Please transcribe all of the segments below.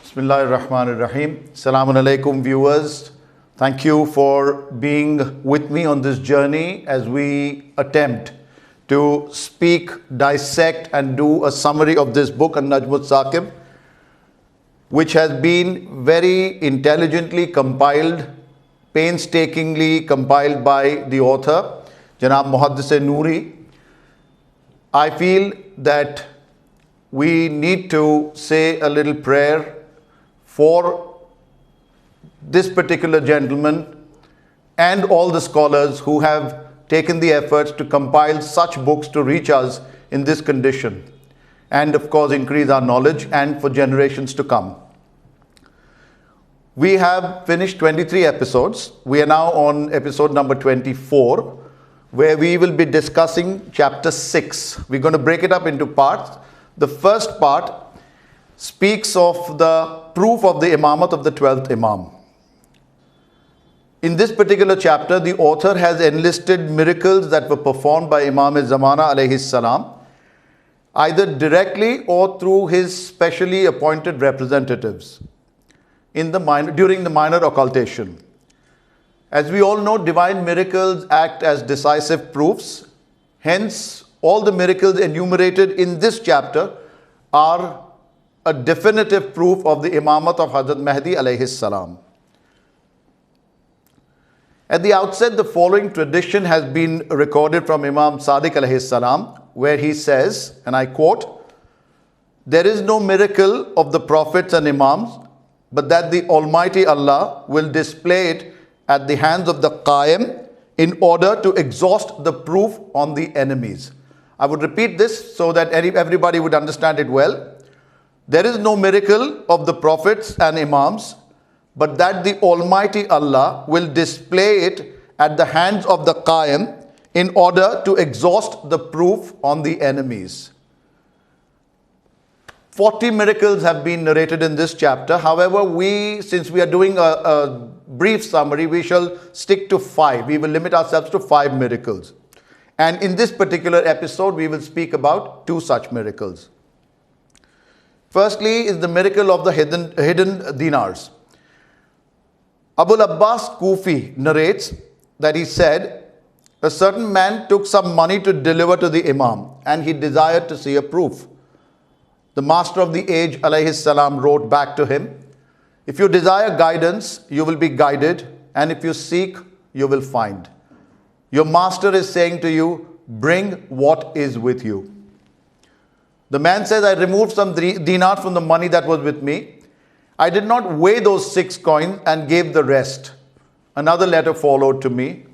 Bismillahirrahmanirrahim. Assalamu alaikum viewers. Thank you for being with me on this journey as we attempt to speak, dissect and do a summary of this book, Najmuth Saaqib, which has been very intelligently compiled, painstakingly compiled by the author, Janab Muhaddis Noori. I feel that we need to say a little prayer for this particular gentleman and all the scholars who have taken the efforts to compile such books to reach us in this condition, and of course increase our knowledge and for generations to come. We have finished 23 episodes. We are now on episode number 24, where we will be discussing chapter 6. We're going to break it up into parts. The first part speaks of the proof of the imamat of the 12th Imam. In this particular chapter, the author has enlisted miracles that were performed by Imam-e-Zamana alayhi salam, either directly or through his specially appointed representatives during the minor occultation. As we all know, divine miracles act as decisive proofs. Hence, all the miracles enumerated in this chapter are a definitive proof of the imamat of Hazrat Mahdi alayhi salam. At the outset, the following tradition has been recorded from Imam Sadiq alayhi salam, where he says, and I quote, "There is no miracle of the prophets and imams, but that the Almighty Allah will display it at the hands of the Qaim in order to exhaust the proof on the enemies." I would repeat this so that everybody would understand it well. There is no miracle of the prophets and imams, but that the Almighty Allah will display it at the hands of the Qaim in order to exhaust the proof on the enemies. 40 miracles have been narrated in this chapter. However, since we are doing a brief summary, we shall stick to 5. We will limit ourselves to 5 miracles. And in this particular episode, we will speak about 2 such miracles. Firstly is the miracle of the hidden dinars. Abul Abbas Kufi narrates that he said, a certain man took some money to deliver to the Imam and he desired to see a proof. The Master of the Age alayhi salam wrote back to him, "If you desire guidance, you will be guided, and if you seek, you will find. Your master is saying to you, bring what is with you." The man says, "I removed some dinars from the money that was with me. I did not weigh those 6 coins and gave the rest." Another letter followed to me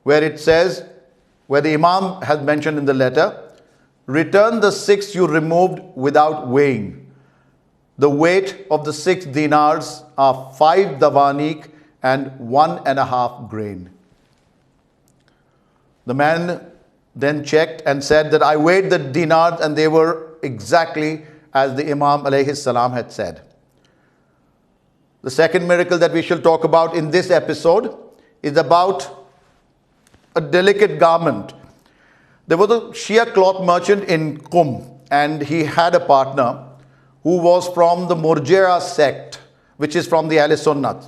where it says, where the Imam has mentioned in the letter, "Return the 6 you removed without weighing. The weight of the 6 dinars are 5 dawanik and 1.5 grain." The man then checked and said that I weighed the dinars and they were exactly as the Imam alayhi salam had said. The second miracle that we shall talk about in this episode is about a delicate garment. There was a Shia cloth merchant in Qum, and he had a partner who was from the Murji'a sect, which is from the Ahl Sunnah.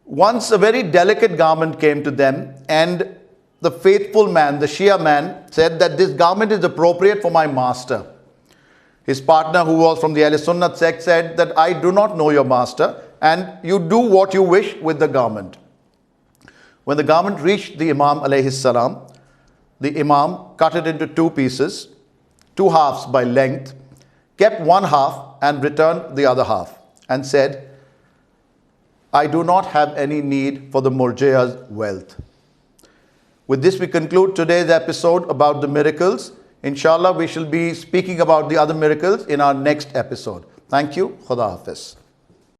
Once a very delicate garment came to them, and the faithful man, the Shia man, said that this garment is appropriate for my master. His partner, who was from the Ahl Sunnah sect, said that I do not know your master and you do what you wish with the garment. When the garment reached the Imam alayhi salam, the Imam cut it into 2 pieces, 2 halves by length, kept 1 half and returned the other half and said, "I do not have any need for the Murji'a's wealth." With this, we conclude today's episode about the miracles. Inshallah, we shall be speaking about the other miracles in our next episode. Thank you. Khuda Hafiz.